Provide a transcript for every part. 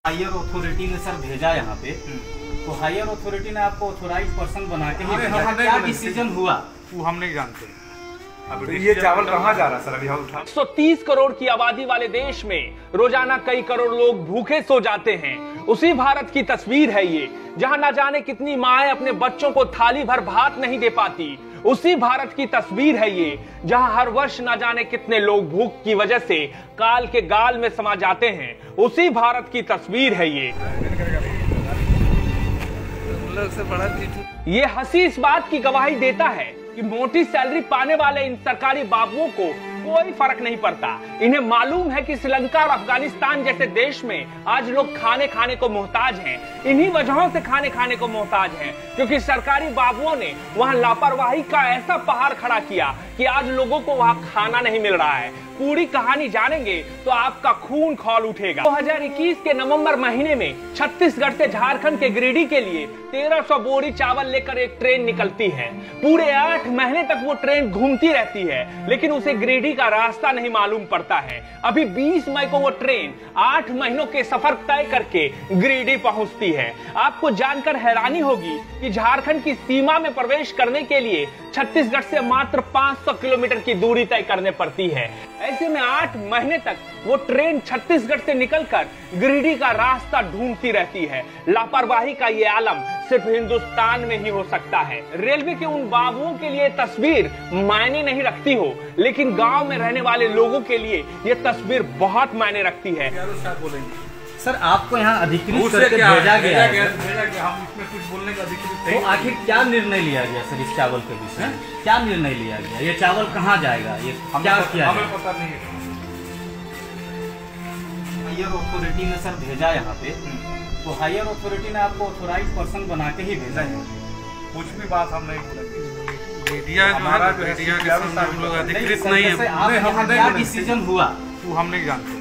Higher authority ने sir भेजा यहाँ पे, तो हायर अथॉरिटी ने आपको ऑथोराइज पर्सन बना के ही भेजा। क्या डिसीजन हुआ वो हम नहीं जानते। अब ये चावल कहाँ जा रहा है सर? अभी हम 130 करोड़ की आबादी वाले देश में रोजाना कई करोड़ लोग भूखे सो जाते हैं। उसी भारत की तस्वीर है ये, जहां ना जाने कितनी माएं अपने बच्चों को थाली भर भात नहीं दे पाती। उसी भारत की तस्वीर है ये, जहां हर वर्ष ना जाने कितने लोग भूख की वजह से काल के गाल में समा जाते हैं। उसी भारत की तस्वीर है ये हंसी इस बात की गवाही देता है कि मोटी सैलरी पाने वाले इन सरकारी बाबुओं को कोई फर्क नहीं पड़ता। इन्हें मालूम है कि श्रीलंका और अफगानिस्तान जैसे देश में आज लोग खाने को मोहताज हैं। इन्हीं वजहों से खाने को मोहताज हैं, क्योंकि सरकारी बाबुओं ने वहां लापरवाही का ऐसा पहाड़ खड़ा किया कि आज लोगों को वहां खाना नहीं मिल रहा है। पूरी कहानी जानेंगे तो आपका खून खौल उठेगा। 2021 के नवंबर महीने में छत्तीसगढ़ से झारखंड के गिरिडीह के लिए 1300 बोरी चावल लेकर एक ट्रेन निकलती है। पूरे 8 महीने तक वो ट्रेन घूमती रहती है, लेकिन उसे गिरिडीह का रास्ता नहीं मालूम पड़ता है। अभी 20 मई को वो ट्रेन 8 महीनों के सफर तय करके गिरिडीह पहुंचती है। आपको जानकर हैरानी होगी कि झारखंड की सीमा में प्रवेश करने के लिए छत्तीसगढ़ से मात्र 500 किलोमीटर की दूरी तय करने पड़ती है। ऐसे में 8 महीने तक वो ट्रेन छत्तीसगढ़ से निकलकर गिरिडीह का रास्ता ढूंढती रहती है। लापरवाही का ये आलम सिर्फ हिंदुस्तान में ही हो सकता है। रेलवे के उन बाबुओं के लिए तस्वीर मायने नहीं रखती हो, लेकिन गांव में रहने वाले लोगों के लिए ये तस्वीर बहुत मायने रखती है। सर, आपको यहाँ अधिकृत करके भेजा गया है, हम इसमें कुछ बोलने का अधिकृत तो आखिर क्या निर्णय लिया गया सर इस चावल के विषय में? क्या निर्णय लिया गया? ये चावल कहाँ जाएगा? ये क्या किया? हमें पता नहीं है। हायर अथॉरिटी ने सर भेजा यहाँ पे, तो हायर अथॉरिटी ने आपको ऑथोराइज पर्सन बना के ही भेजा है। कुछ भी बात हम नहीं बोलेंगे। मीडिया हमारा जो है मीडिया के सामने हम लोग अधिकृत नहीं है। क्या डिसीजन हुआ वो हम नहीं जानते।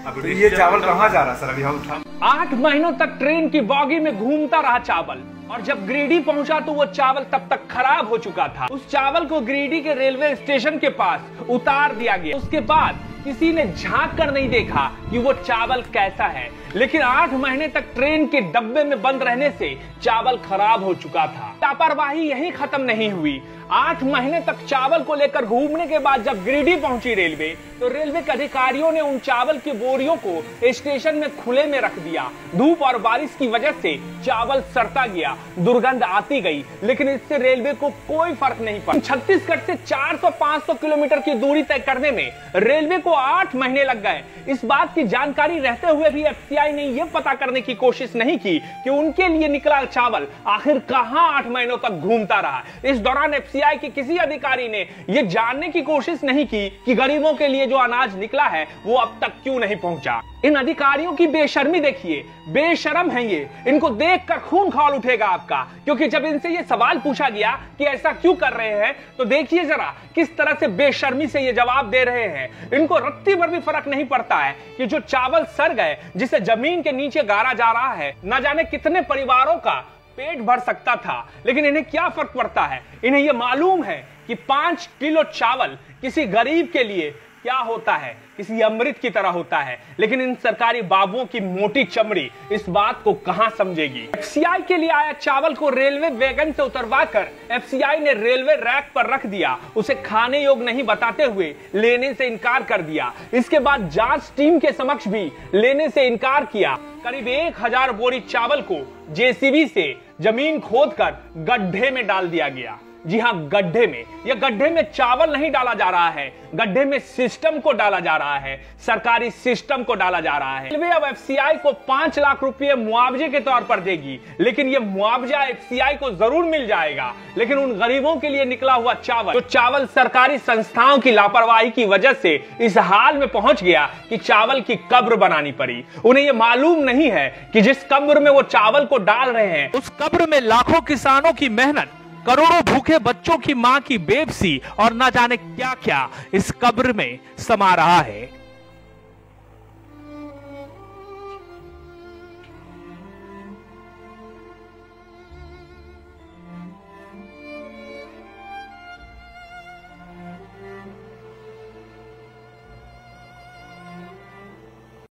अब ये चावल कहाँ जा रहा है सर? अभी हम 8 महीनों तक ट्रेन की बॉगी में घूमता रहा चावल, और जब गिरिडीह पहुंचा तो वो चावल तब तक खराब हो चुका था। उस चावल को गिरिडीह के रेलवे स्टेशन के पास उतार दिया गया। उसके बाद किसी ने झांक कर नहीं देखा कि वो चावल कैसा है, लेकिन 8 महीने तक ट्रेन के डब्बे में बंद रहने से चावल खराब हो चुका था। लापरवाही यहीं खत्म नहीं हुई। 8 महीने तक चावल को लेकर घूमने के बाद जब गिरिडीह पहुंची रेलवे, तो रेलवे के अधिकारियों ने उन चावल की बोरियों को स्टेशन में खुले में रख दिया। धूप और बारिश की वजह से चावल सड़ता गया, दुर्गंध आती गई, लेकिन इससे रेलवे को कोई फर्क नहीं पड़ा। छत्तीसगढ़ से 400-500 किलोमीटर की दूरी तय करने में रेलवे को 8 महीने लग गए। इस बात की जानकारी रहते हुए भी एफसीआई ने यह पता करने की कोशिश नहीं की कि उनके लिए निकला चावल आखिर कहां 8 महीनों तक घूमता रहा। इस दौरान एफसीआई के किसी अधिकारी ने यह जानने की कोशिश नहीं की कि गरीबों के लिए जो अनाज निकला है वो अब तक क्यों नहीं पहुंचा। इन अधिकारियों की बेशर्मी देखिए, बेशरम है ये। इनको देखकर खून खौल उठेगा आपका, क्योंकि जब इनसे ये सवाल पूछा गया कि ऐसा क्यों कर रहे हैं, तो देखिए जरा किस तरह से बेशर्मी से ये जवाब दे रहे हैं। इनको रत्ती भर भी फर्क नहीं पड़ता है कि जो चावल सड़ गए, जिसे जमीन के नीचे गाड़ा जा रहा है, न जाने कितने परिवारों का पेट भर सकता था, लेकिन इन्हें क्या फर्क पड़ता है। इन्हें यह मालूम है कि 5 किलो चावल किसी गरीब के लिए क्या होता है, किसी अमृत की तरह होता है। लेकिन इन सरकारी बाबुओं की मोटी चमड़ी इस बात को कहां समझेगी। एफसीआई के लिए आया चावल को रेलवे वैगन से उतरवाकर एफसीआई ने रेलवे रैक पर रख दिया। उसे खाने योग्य नहीं बताते हुए लेने से इनकार कर दिया। इसके बाद जांच टीम के समक्ष भी लेने से इनकार किया। करीब 1000 बोरी चावल को जेसीबी से जमीन खोदकर गड्ढे में डाल दिया गया। जी हां, गड्ढे में। यह गड्ढे में चावल नहीं डाला जा रहा है, गड्ढे में सिस्टम को डाला जा रहा है, सरकारी सिस्टम को डाला जा रहा है। रेलवे अब एफसीआई को 5 लाख रुपए मुआवजे के तौर पर देगी, लेकिन यह मुआवजा एफसीआई को जरूर मिल जाएगा, लेकिन उन गरीबों के लिए निकला हुआ चावल, जो चावल सरकारी संस्थाओं की लापरवाही की वजह से इस हाल में पहुंच गया कि चावल की कब्र बनानी पड़ी। उन्हें यह मालूम नहीं है कि जिस कब्र में वो चावल को डाल रहे हैं, उस कब्र में लाखों किसानों की मेहनत, करोड़ों भूखे बच्चों की मां की बेबसी और न जाने क्या क्या इस कब्र में समा रहा है।